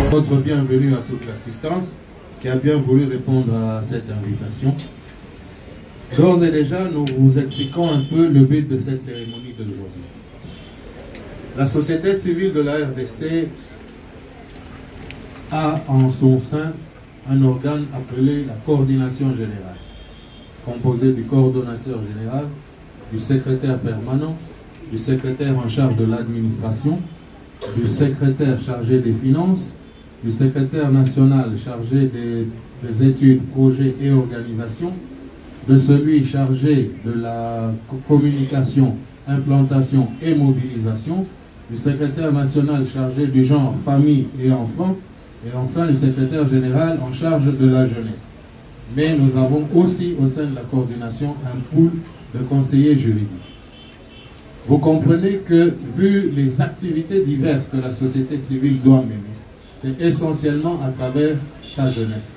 Votre bienvenue à toute l'assistance qui a bien voulu répondre à cette invitation. D'ores et déjà, nous vous expliquons un peu le but de cette cérémonie d'aujourd'hui. La société civile de la RDC a en son sein un organe appelé la coordination générale, composé du coordonnateur général, du secrétaire permanent, du secrétaire en charge de l'administration, du secrétaire chargé des finances, du secrétaire national chargé des études, projets et organisations, de celui chargé de la communication, implantation et mobilisation, du secrétaire national chargé du genre, famille et enfants, et enfin le secrétaire général en charge de la jeunesse. Mais nous avons aussi au sein de la coordination un pool de conseillers juridiques. Vous comprenez que, vu les activités diverses que la société civile doit mener, c'est essentiellement à travers sa jeunesse.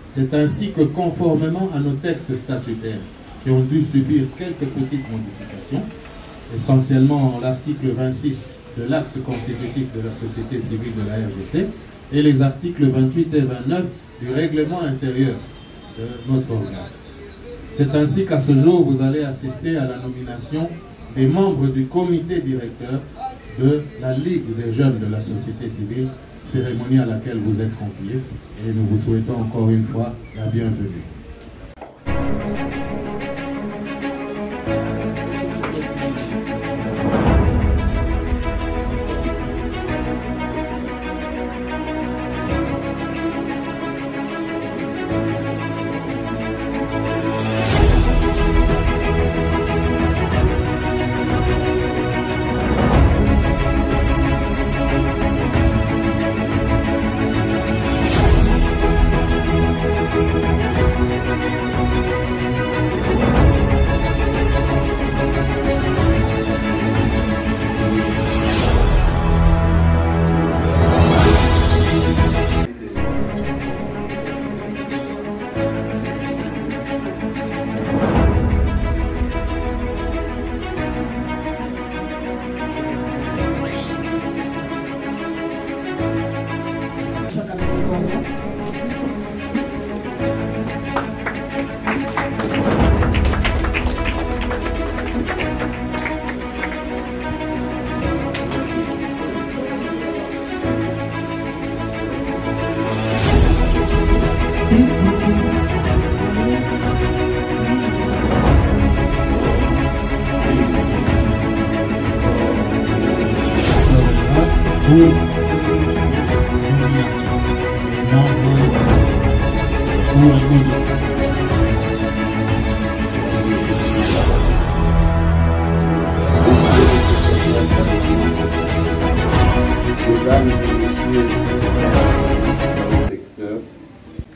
C'est ainsi que, conformément à nos textes statutaires, qui ont dû subir quelques petites modifications, essentiellement l'article 26 de l'acte constitutif de la société civile de la RDC, et les articles 28 et 29 du règlement intérieur de notre organe. C'est ainsi qu'à ce jour, vous allez assister à la nomination des membres du comité directeur de la Ligue des jeunes de la société civile, cérémonie à laquelle vous êtes conviés, et nous vous souhaitons encore une fois la bienvenue.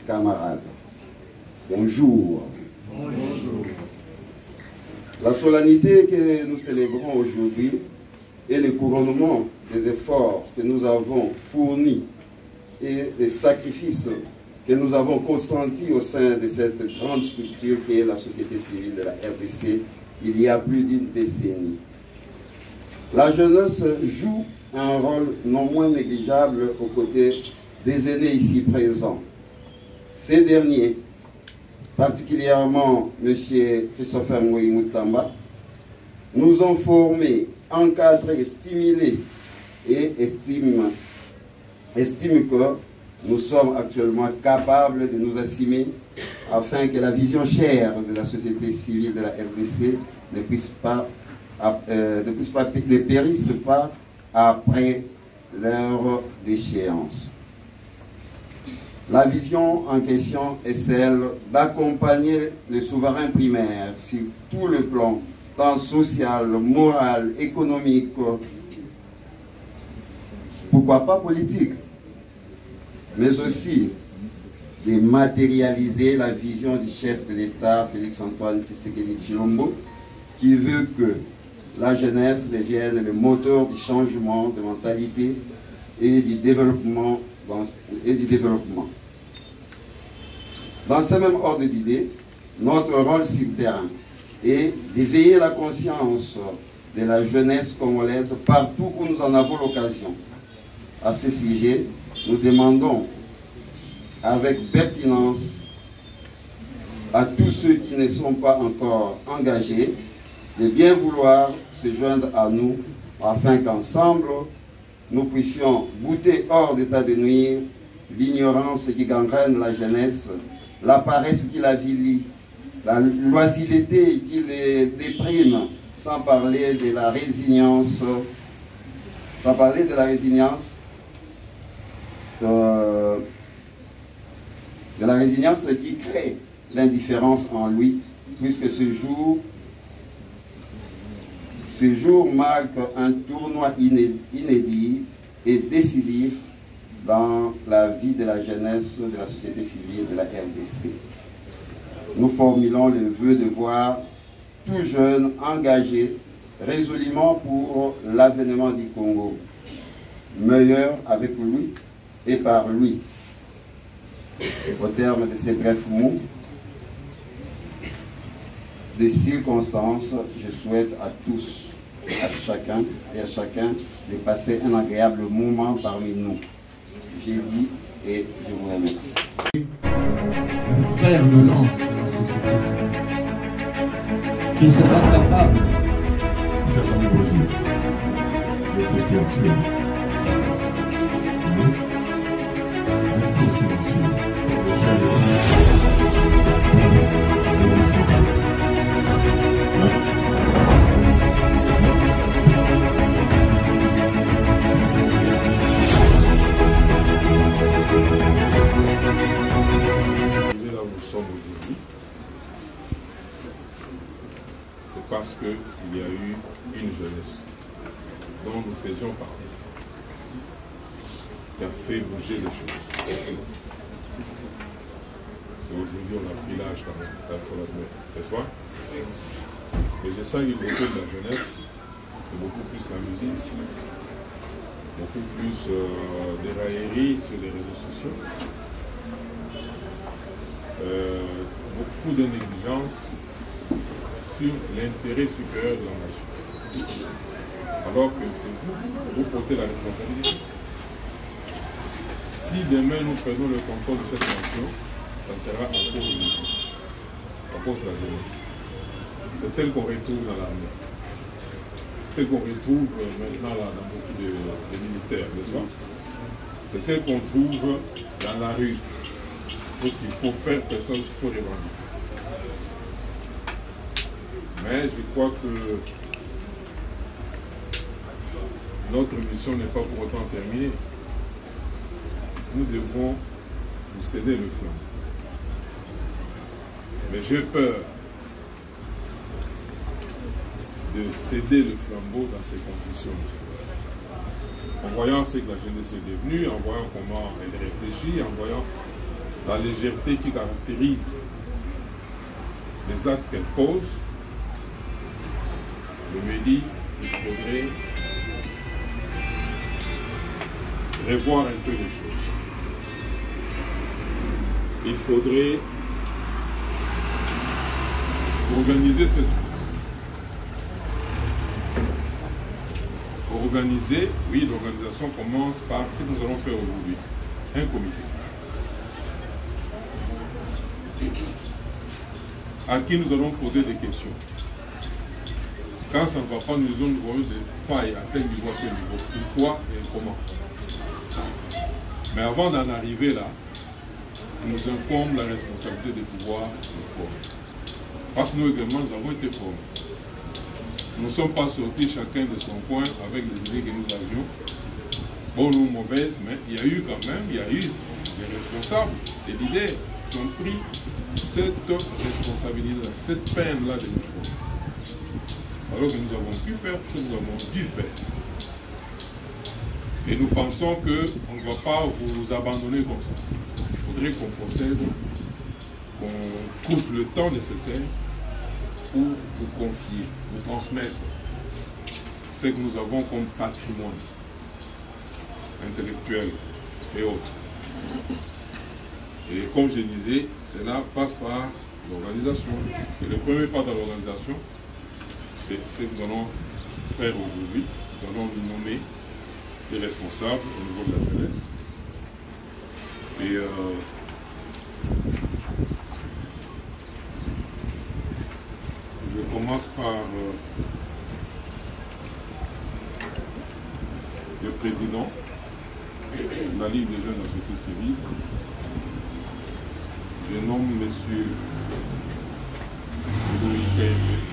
Camarades, bonjour. Bonjour. La solennité que nous célébrons aujourd'hui est le couronnement des efforts que nous avons fournis et des sacrifices que nous avons consentis au sein de cette grande structure qui est la société civile de la RDC il y a plus d'une décennie. La jeunesse joue un rôle non moins négligeable aux côtés des aînés ici présents. Ces derniers, particulièrement M. Christopher Moïmoutamba, nous ont formés, encadrés, stimulés et estiment que nous sommes actuellement capables de nous assumer afin que la vision chère de la société civile de la RDC ne périsse pas après leur déchéance. La vision en question est celle d'accompagner les souverains primaires sur tout le plan, tant social, moral, économique, pourquoi pas politique, mais aussi de matérialiser la vision du chef de l'État, Félix-Antoine Tshisekedi Tshilombo, qui veut que la jeunesse devienne le moteur du changement de mentalité et du développement. Dans ce même ordre d'idées, notre rôle sur le terrain est d'éveiller la conscience de la jeunesse congolaise partout où nous en avons l'occasion. À ce sujet, nous demandons avec pertinence à tous ceux qui ne sont pas encore engagés de bien vouloir se joindre à nous afin qu'ensemble, nous puissions goûter hors d'état de nuire l'ignorance qui gangrène la jeunesse, la paresse qui la vilie, la loisiveté qui les déprime, sans parler de la résilience, qui crée l'indifférence en lui, puisque ce jour marque un tournoi inédit et décisif dans la vie de la jeunesse, de la société civile, de la RDC. Nous formulons le vœu de voir tout jeune engagé résolument pour l'avènement du Congo, meilleur avec lui et par lui. Au terme de ces brefs mots, des circonstances, je souhaite à tous, à chacun et à chacun de passer un agréable moment parmi nous. J'ai dit et je vous remercie. Le fer de lance de la société civile, qui sera capable d'être silencieux. Vous êtes trop silencieux. Là où nous sommes aujourd'hui, c'est parce qu'il y a eu une jeunesse dont nous faisions partie, qui a fait bouger les choses. Et aujourd'hui, on a pris l'âge quand même, il faut l'admettre, n'est-ce pas? Mais je sens qu'il beaucoup de la jeunesse, c'est beaucoup plus la musique, beaucoup plus des railleries sur les réseaux sociaux. Beaucoup de négligence sur l'intérêt supérieur de la nation. Alors que c'est vous portez la responsabilité. Si demain nous prenons le contrôle de cette nation, ça sera à cause de nous, à cause de la jeunesse. C'est tel qu'on retrouve dans l'armée. C'est tel qu'on retrouve maintenant là, dans beaucoup de ministères, n'est-ce pas? C'est tel qu'on trouve dans la rue. Parce qu'il faut faire, personne ne faut revendiquer. Mais je crois que notre mission n'est pas pour autant terminée. Nous devons nous céder le flambeau. Mais j'ai peur de céder le flambeau dans ces conditions. En voyant ce que la jeunesse est devenue, en voyant comment elle réfléchit, en voyant la légèreté qui caractérise les actes qu'elle pose, je me dis qu'il faudrait revoir un peu les choses. Il faudrait organiser cette chose. Organiser, oui, l'organisation commence par ce que nous allons faire aujourd'hui, un comité. À qui nous allons poser des questions. Quand ça ne va pas, nous avons des failles à tel niveau, pourquoi et comment. Mais avant d'en arriver là, il nous incombe la responsabilité de pouvoir nous former. Parce que nous également, nous avons été formés. Nous ne sommes pas sortis chacun de son coin avec les idées que nous avions, bonnes ou mauvaises, mais il y a eu quand même, il y a eu les responsables, les leaders qui ont pris cette responsabilité, cette peine-là de l'uniforme. Alors que nous avons pu faire ce que nous avons dû faire. Et nous pensons qu'on ne va pas vous abandonner comme ça. Il faudrait qu'on procède, qu'on trouve le temps nécessaire pour vous confier, vous transmettre ce que nous avons comme patrimoine intellectuel et autres. Et comme je disais, cela passe par l'organisation. Et le premier pas dans l'organisation, c'est ce que nous allons faire aujourd'hui. Nous allons nommer les responsables au niveau de la jeunesse. Et je commence par le président de la Ligue des jeunes de la société civile. Je nomme M. Louis Kayembe.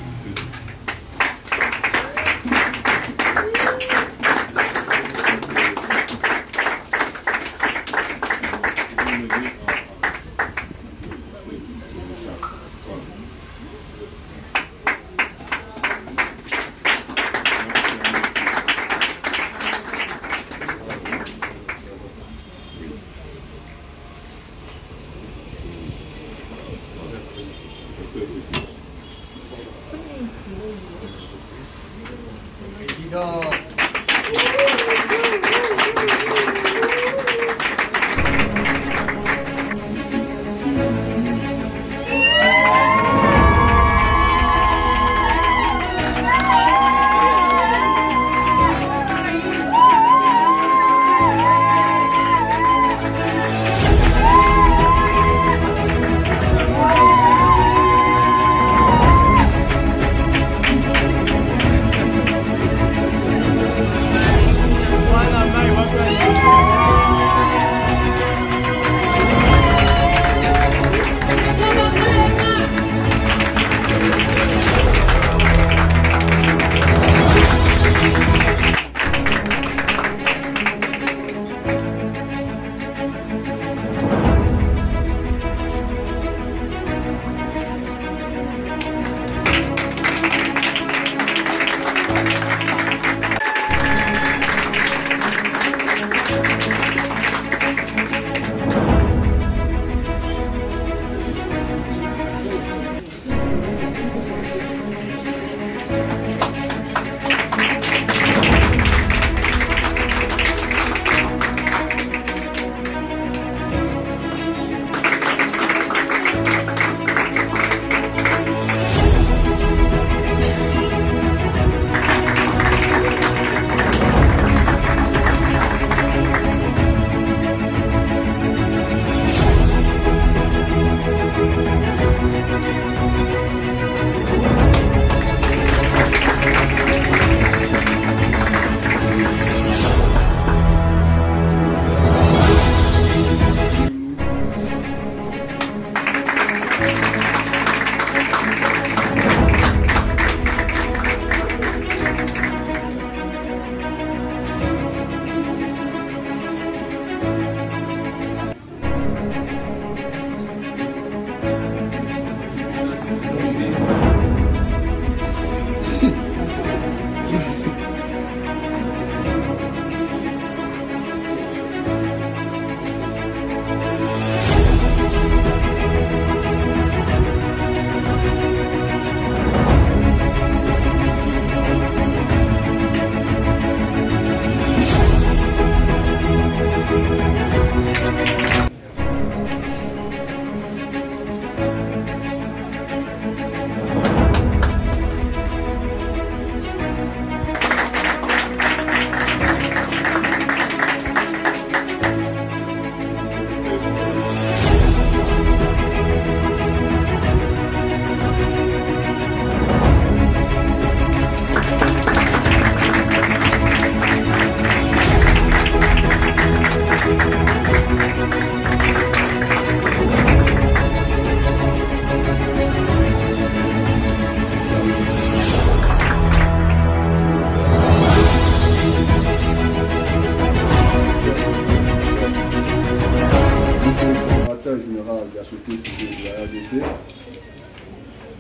société civile de la RDC,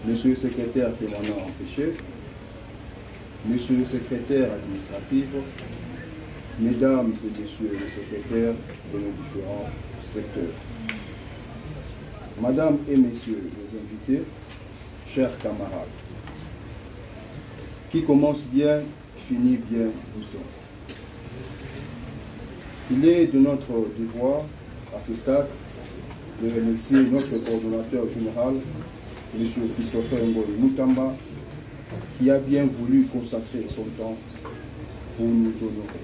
Monsieur le secrétaire permanent empêché, Monsieur le secrétaire administratif, Mesdames et Messieurs les secrétaires de nos différents secteurs. Madame et Messieurs les invités, chers camarades, qui commence bien, finit bien, dit-on. Il est de notre devoir, à ce stade, de remercier notre coordonnateur général, M. Christopher Ngoyi Mutamba, qui a bien voulu consacrer son temps pour nous honorer.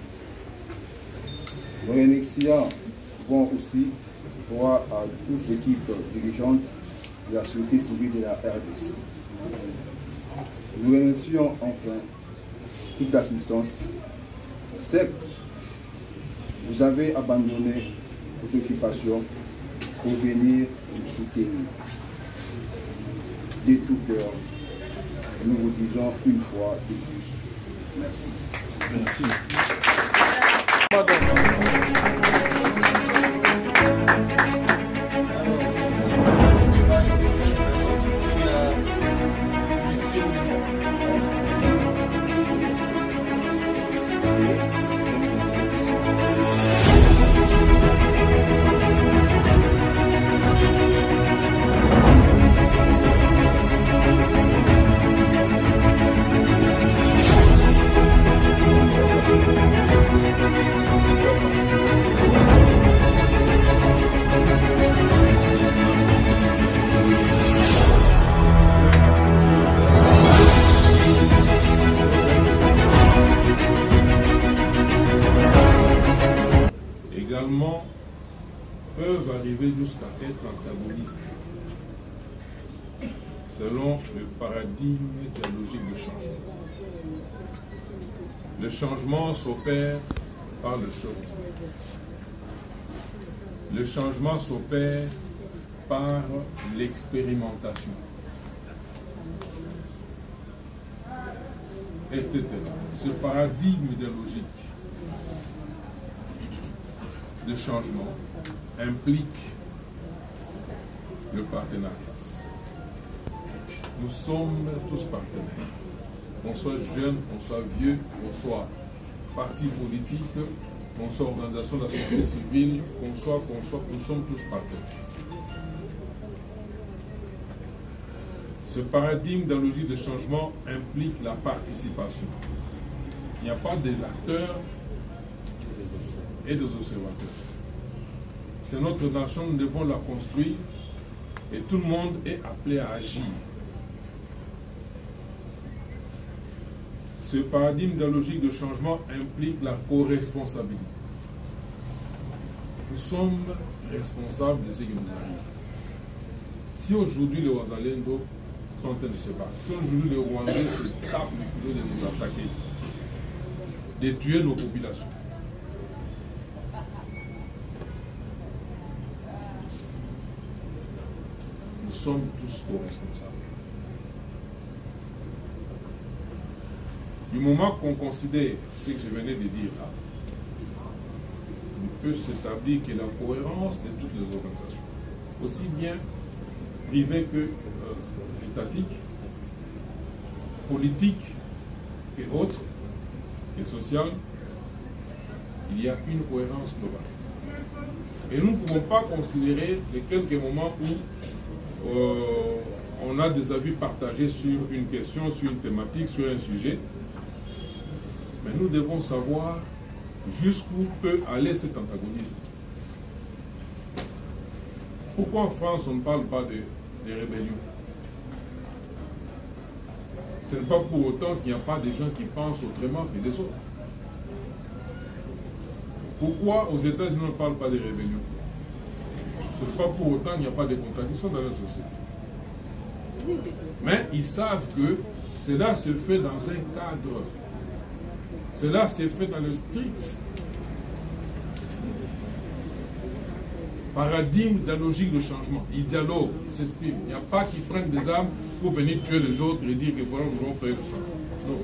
Nos remerciements vont aussi droit à toute l'équipe dirigeante de la société civile de la RDC. Nous remercions enfin toute l'assistance. Certes, vous avez abandonné vos occupations pour venir nous soutenir. De tout cœur, nous vous disons une fois de plus, merci. Merci. Également peuvent arriver jusqu'à être antagonistes selon le paradigme de la logique de changement. Le changement s'opère par le choc. Le changement s'opère par l'expérimentation, etc. Ce paradigme de logique de changement implique le partenariat. Nous sommes tous partenaires. Qu'on soit jeune, qu'on soit vieux, qu'on soit parti politique, qu'on soit organisation de la société civile, qu'on soit, nous sommes tous partenaires. Ce paradigme de la logique de changement implique la participation. Il n'y a pas des acteurs et des observateurs. C'est notre nation, nous devons la construire et tout le monde est appelé à agir. Ce paradigme de la logique de changement implique la co-responsabilité. Nous sommes responsables de ce qui nous arrive. Si aujourd'hui les Wazalendo sont en train de se battre, si aujourd'hui les Rwandais se tapent le culot de nous attaquer, de tuer nos populations, nous sommes tous co-responsables. Du moment qu'on considère ce que je venais de dire là, il peut s'établir que la cohérence de toutes les organisations, aussi bien privées que étatiques, politiques et autres, et sociales, il y a une cohérence globale. Et nous ne pouvons pas considérer les quelques moments où on a des avis partagés sur une question, sur une thématique, sur un sujet. Mais nous devons savoir jusqu'où peut aller cet antagonisme. Pourquoi en France on ne parle pas de rébellion? Ce n'est pas pour autant qu'il n'y a pas des gens qui pensent autrement que les autres. Pourquoi aux États-Unis on ne parle pas de rébellion? Ce n'est pas pour autant qu'il n'y a pas de contradictions dans la société. Mais ils savent que cela se fait dans un cadre. Cela s'est fait dans le strict paradigme de la logique de changement. Ils dialoguent, ils s'expriment. Il n'y a pas qui prennent des armes pour venir tuer les autres et dire que voilà, nous allons créer le changement. Non.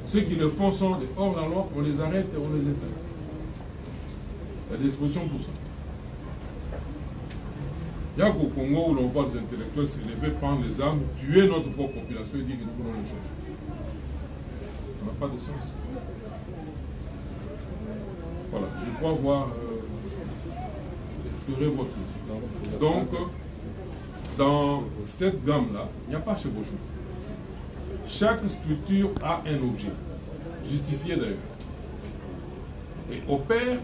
Ceux qui le font sont hors la loi, on les arrête et on les éteint. Il y a des dispositions pour ça. Il y a qu'au Congo où l'on voit des intellectuels se lever, prendre les armes, tuer notre propre population et dire que nous voulons le changer. Ça n'a pas de sens. Voilà, je crois voir explorer votre musique. Donc, dans cette gamme-là, il n'y a pas chevauchement. Chaque structure a un objet, justifié d'ailleurs, et opère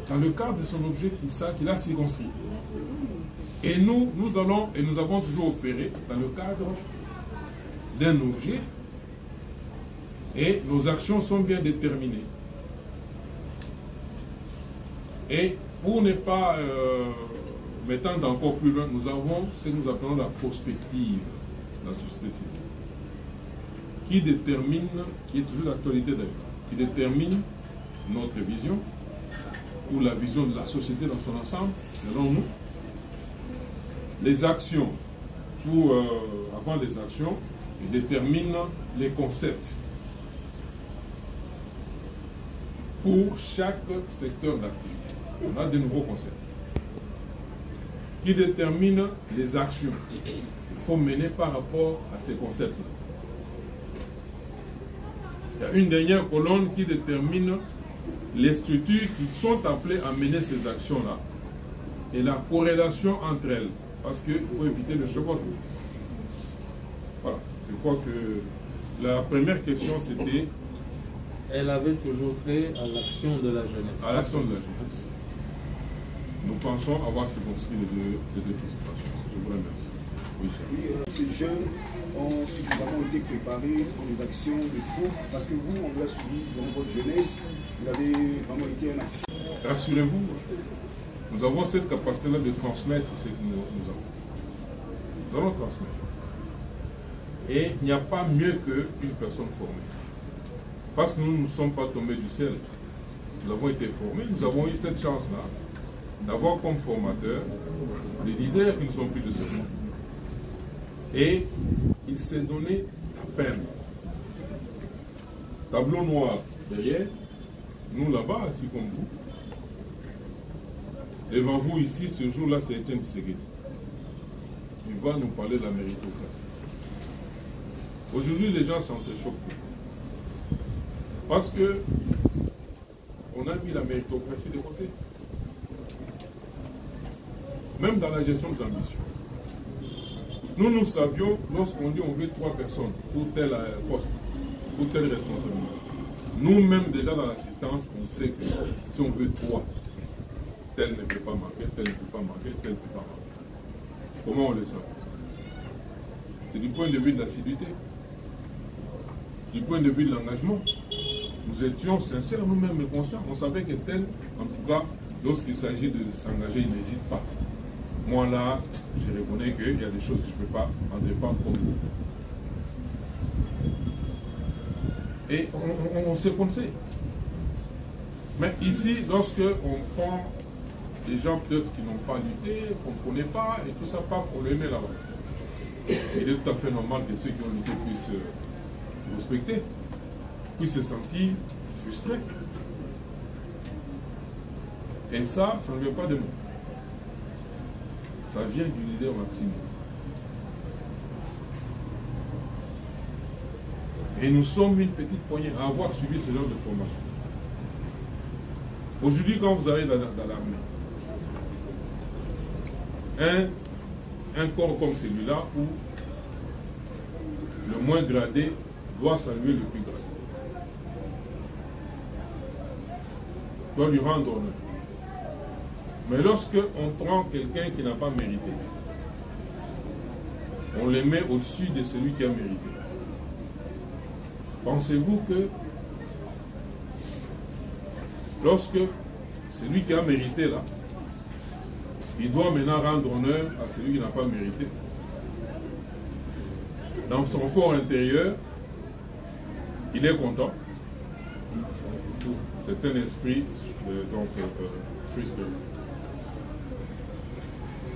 dans le cadre de son objet qu'il a circonscrit. Et nous avons toujours opéré dans le cadre d'un objet, et nos actions sont bien déterminées. Et pour ne pas m'étendre encore plus loin, nous avons ce que nous appelons la prospective de la société civile, qui détermine, qui est toujours d'actualité d'ailleurs, qui détermine notre vision, ou la vision de la société dans son ensemble, selon nous. Les actions, avant les actions, il détermine les concepts pour chaque secteur d'activité. On a de nouveaux concepts qui déterminent les actions qu'il faut mener par rapport à ces concepts-là. Il y a une dernière colonne qui détermine les structures qui sont appelées à mener ces actions-là et la corrélation entre elles, parce qu'il faut éviter le chevauchement. Voilà, je crois que la première question c'était... Elle avait toujours trait à l'action de la jeunesse. À l'action de la jeunesse. Nous pensons avoir circonscrit les deux participations. Je vous remercie. Oui, ces jeunes ont suffisamment été préparés dans les actions de fou, parce que vous, on vous a suivi dans votre jeunesse, vous avez vraiment été un actif. Rassurez-vous, nous avons cette capacité-là de transmettre ce que nous avons. Nous allons transmettre. Et il n'y a pas mieux qu'une personne formée. Parce que nous ne sommes pas tombés du ciel. Nous avons été formés, nous avons eu cette chance-là d'avoir comme formateurs des leaders qui ne sont plus de ce monde. Et il s'est donné la peine. Tableau noir derrière, nous là-bas, assis comme vous. Devant vous ici, ce jour-là, c'est Etienne Tshisekedi. Il va nous parler de la méritocratie. Aujourd'hui, les gens s'entrechoquent. Parce que on a mis la méritocratie de côté. Même dans la gestion des ambitions. Nous savions, lorsqu'on dit on veut 3 personnes pour tel poste, pour telle responsabilité. Nous-mêmes, déjà dans l'assistance, on sait que si on veut 3, tel ne peut pas marquer, tel ne peut pas marquer, tel ne peut pas marquer. Comment on le sait? C'est du point de vue de l'assiduité, du point de vue de l'engagement. Nous étions sincères nous-mêmes et conscients. On savait que tel, en tout cas, lorsqu'il s'agit de s'engager, il n'hésite pas. Moi là, je reconnais qu'il y a des choses que je ne peux pas en dépendre comme vous. Et on s'est pensé. Mais ici, lorsque on prend des gens peut-être qui n'ont pas lutté, qu'on ne connaît pas, et tout ça, pas pour les mettre là-bas. Il est tout à fait normal que ceux qui ont lutté puissent respecter, puissent se sentir frustrés. Et ça ne vient pas de moi. Ça vient du leader Maxime. Et nous sommes une petite poignée à avoir suivi ce genre de formation. Aujourd'hui, quand vous allez dans l'armée, un corps comme celui-là, où le moins gradé doit saluer le plus gradé, doit lui rendre honneur. Mais lorsque on prend quelqu'un qui n'a pas mérité, on le met au-dessus de celui qui a mérité. Pensez-vous que lorsque celui qui a mérité là, il doit maintenant rendre honneur à celui qui n'a pas mérité? Dans son fort intérieur, il est content. C'est un esprit frustré.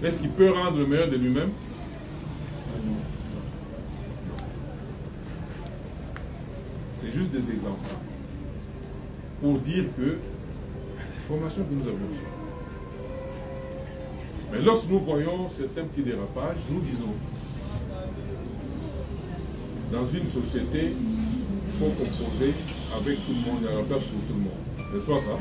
Est-ce qu'il peut rendre le meilleur de lui-même? C'est juste des exemples pour dire que la formation que nous avons reçue, Mais lorsque nous voyons certains petits dérapages, nous disons, dans une société, il faut composer avec tout le monde, il y a la place pour tout le monde. N'est-ce pas ça?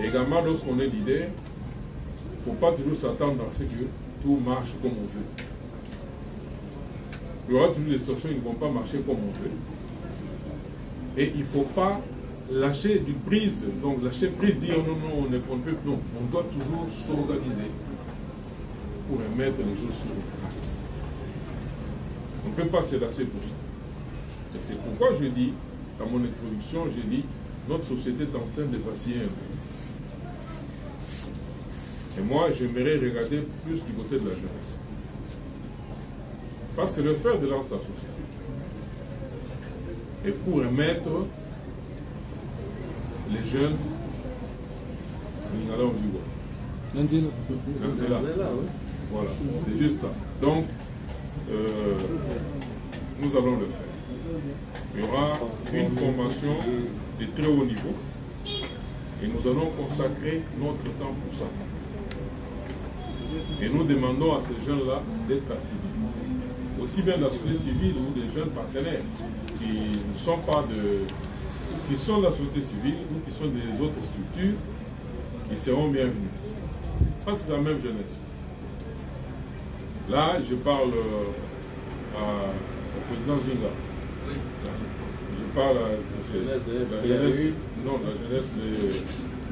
Et également, lorsqu'on est leader, il ne faut pas toujours s'attendre à ce que tout marche comme on veut. Il y aura toujours des situations qui ne vont pas marcher comme on veut. Et il ne faut pas lâcher du prise. Donc lâcher prise, dire non, non, on ne peut plus. Non, on doit toujours s'organiser pour mettre les choses sur le plan. On ne peut pas se lasser pour ça. Et c'est pourquoi je dis, dans mon introduction, j'ai dit, notre société est en train de vaciller un peu. Et moi, j'aimerais regarder plus du côté de la jeunesse. Parce que c'est le fer de lance de la société. Et pour remettre les jeunes, voilà, c'est juste ça. Donc, nous allons le faire. Il y aura une formation de très haut niveau et nous allons consacrer notre temps pour ça. Et nous demandons à ces jeunes-là d'être assidus. Aussi bien de la société civile ou des jeunes partenaires qui ne sont pas qui sont de la société civile ou qui sont des autres structures, ils seront bienvenus. Parce que c'est la même jeunesse. Là, je parle au président Zinga. Je parle à la jeunesse de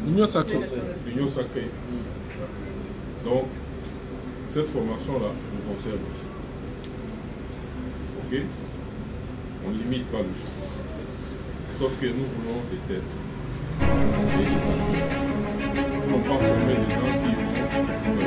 l'Union sacrée. L'Union sacrée. Donc, cette formation-là nous concerne aussi. Ok? On ne limite pas le champ. Sauf que nous voulons des têtes. Et des acteurs. Nous ne voulons pas former des gens qui vont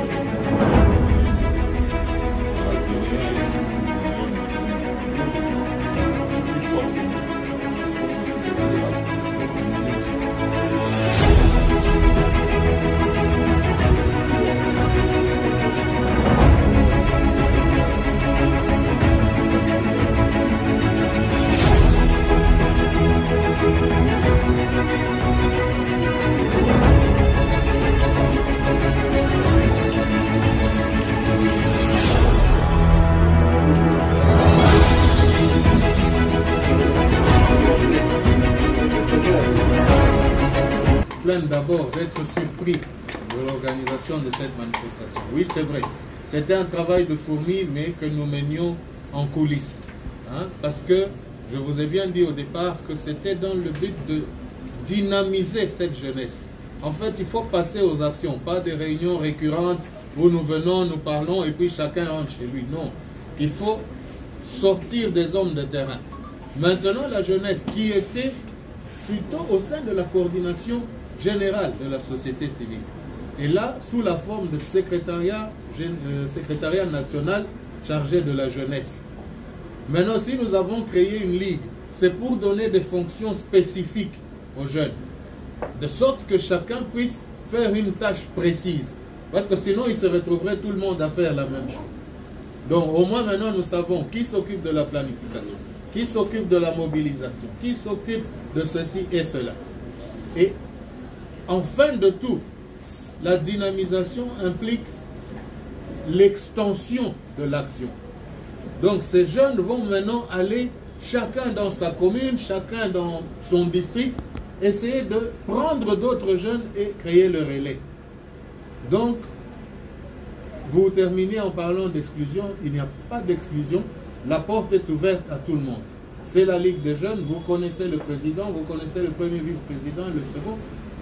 d'abord d'être surpris de l'organisation de cette manifestation. Oui, c'est vrai. C'était un travail de fourmi, mais que nous menions en coulisses. Hein, parce que je vous ai bien dit au départ que c'était dans le but de dynamiser cette jeunesse. En fait, il faut passer aux actions, pas des réunions récurrentes où nous venons, nous parlons et puis chacun rentre chez lui. Non, il faut sortir des hommes de terrain. Maintenant, la jeunesse qui était plutôt au sein de la coordination générale de la société civile. Et là, sous la forme de secrétariat national chargé de la jeunesse. Maintenant, si nous avons créé une ligue, c'est pour donner des fonctions spécifiques aux jeunes. De sorte que chacun puisse faire une tâche précise. Parce que sinon, il se retrouverait tout le monde à faire la même chose. Donc, au moins maintenant, nous savons qui s'occupe de la planification, qui s'occupe de la mobilisation, qui s'occupe de ceci et cela. Et en fin de tout, la dynamisation implique l'extension de l'action. Donc ces jeunes vont maintenant aller, chacun dans sa commune, chacun dans son district, essayer de prendre d'autres jeunes et créer le relais. Donc, vous terminez en parlant d'exclusion. Il n'y a pas d'exclusion. La porte est ouverte à tout le monde. C'est la Ligue des jeunes. Vous connaissez le président, vous connaissez le premier vice-président, le second.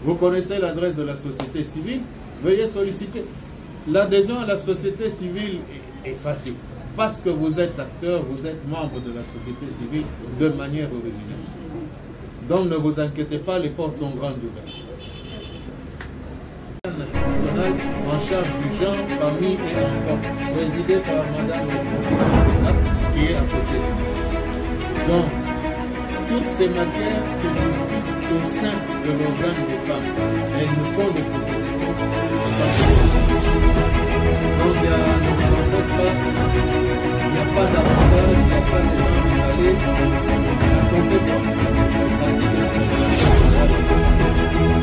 Vous connaissez l'adresse de la société civile. Veuillez solliciter. L'adhésion à la société civile est facile. Parce que vous êtes acteur, vous êtes membre de la société civile de manière originelle. Donc ne vous inquiétez pas, les portes sont grandes ouvertes. En charge du genre, famille et enfants, présidée par Madame la Présidente Sénat, qui est à côté de nous. Donc, toutes ces matières se discutent au sein de l'organe des femmes. Elles nous font des propositions. Donc, ne vous en faites pas. Il n'y a pas d'avantage, il n'y a pas de gens installés. C'est la compétence.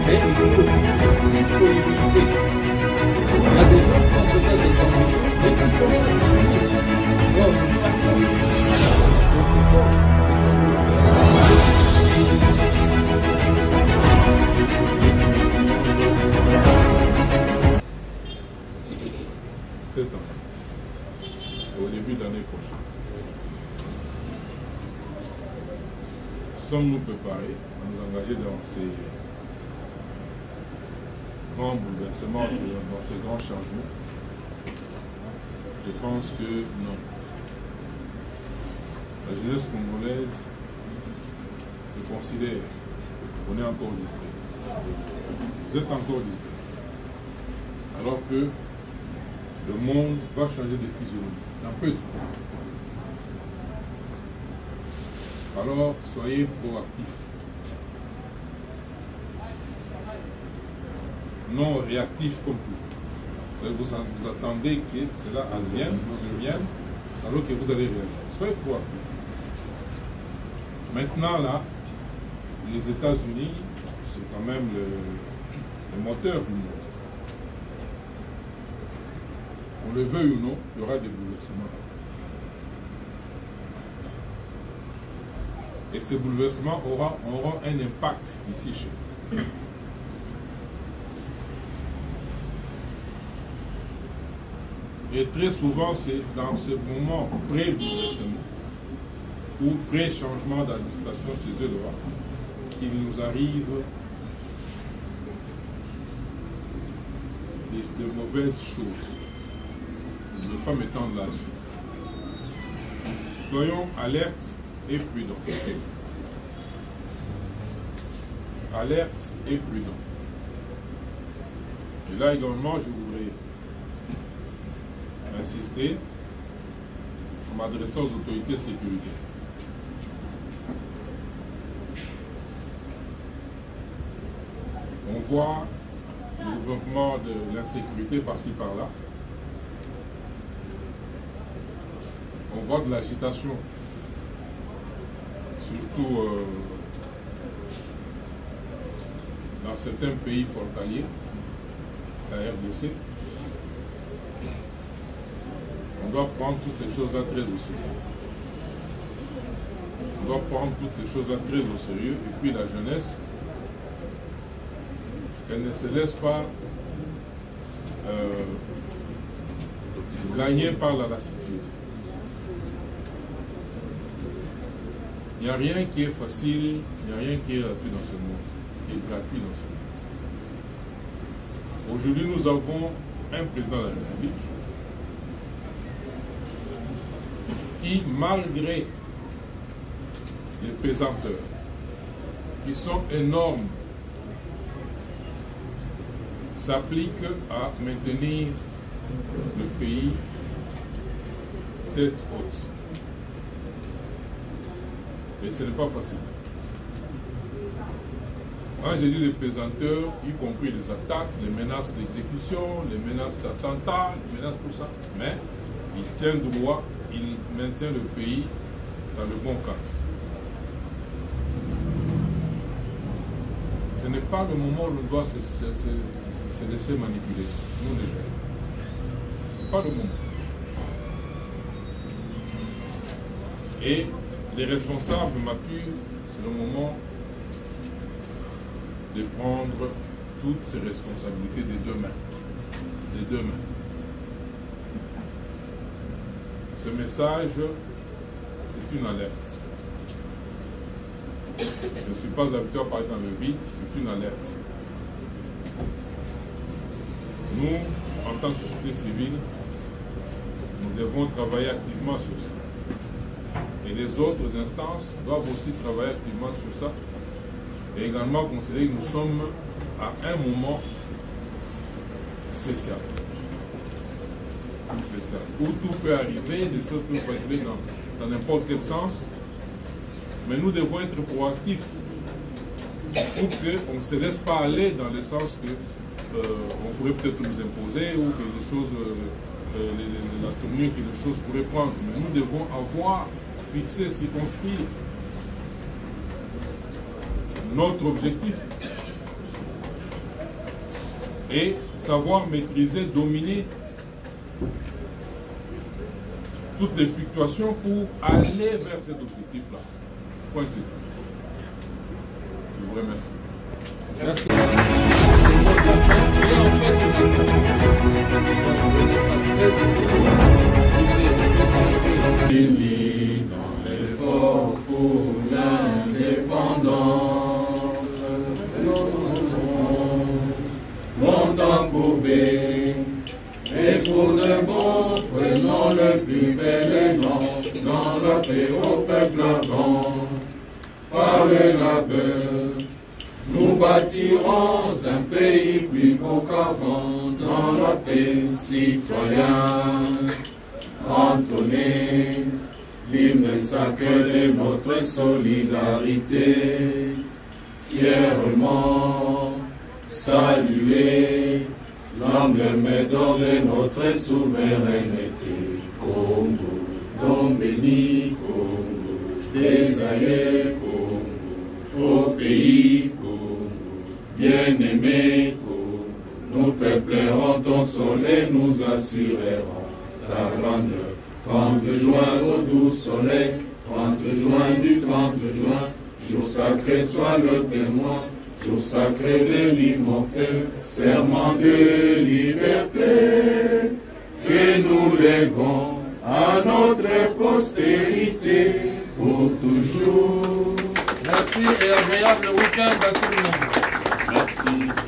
Mais il faut aussi disponibilité. Il y a des gens qui ont peut-être sommes-nous préparés à nous engager dans ces grands bouleversements, dans ces grands changements? Je pense que non. La jeunesse congolaise, je considère qu'on est encore distrait. Vous êtes encore distrait. Alors que le monde va changer de physionomie dans peu de temps. Alors, soyez proactifs. Non réactifs comme toujours. Vous attendez que cela advienne, alors que vous allez réagir. Soyez proactifs. Maintenant, là, les États-Unis, c'est quand même le moteur du monde. On le veuille ou non, il y aura des bouleversements. Et ces bouleversements auront un impact ici chez nous. Et très souvent, c'est dans ce moment pré-bouleversement ou pré-changement d'administration chez eux là, qu'il nous arrive de mauvaises choses. Je ne veux pas m'étendre là-dessus. Soyons alertes et prudents. Alerte et prudent. Et là également, je voudrais insister en m'adressant aux autorités sécuritaires. On voit le développement de l'insécurité par-ci par-là. On voit de l'agitation, surtout dans certains pays frontaliers, la RDC. On doit prendre toutes ces choses-là très au sérieux. On doit prendre toutes ces choses-là très au sérieux. Et puis la jeunesse, qu'elle ne se laisse pas gagner par la lassitude. Il n'y a rien qui est facile, il n'y a rien qui est gratuit dans ce monde. Aujourd'hui, nous avons un président de la République qui, malgré les pesanteurs, qui sont énormes, s'applique à maintenir le pays tête haute. Et ce n'est pas facile. Quand j'ai dit les pesanteurs, y compris les attaques, les menaces d'exécution, les menaces d'attentats, les menaces tout ça, mais il tient droit, il maintient le pays dans le bon cadre. Ce n'est pas le moment où on doit se laisser manipuler, nous les jeunes. Ce n'est pas le moment. Et les responsables matures, c'est le moment de prendre toutes ces responsabilités des deux mains. Des deux mains. Ce message, c'est une alerte. Je ne suis pas habitué à parler dans le vide, c'est une alerte. Nous, en tant que société civile, nous devons travailler activement sur ça. Et les autres instances doivent aussi travailler activement sur ça. Et également considérer que nous sommes à un moment spécial. Où tout peut arriver, des choses peuvent arriver dans n'importe quel sens. Mais nous devons être proactifs pour qu'on ne se laisse pas aller dans le sens que on pourrait peut-être nous imposer ou que les choses, la tournure que les choses pourraient prendre. Mais nous devons avoir fixé, circonscrit notre objectif et savoir maîtriser, dominer toutes les fluctuations pour aller vers cet objectif-là. Point c'est tout. Je vous remercie. Merci. Dans l'effort pour l'indépendance. liberté. Et pour de bon, prenons le plus bel élan dans la paix au peuple ardent. Par le labeur, nous bâtirons un pays plus beau qu'avant dans la paix citoyenne. Entonnez l'hymne sacré de notre solidarité, fièrement saluer l'emblème d'or de notre souveraineté. Congo, don béni, Congo, des aïeux, Congo, au pays, Congo, bien-aimé, Congo, nous peuplerons ton soleil, nous assurerons ta grandeur. 30 juin au doux soleil, 30 juin du 30 juin, jour sacré soit le témoin, jour sacré de l'immortel, serment de liberté, que nous léguons à notre postérité pour toujours. Merci et agréable week-end à tout le monde. Merci.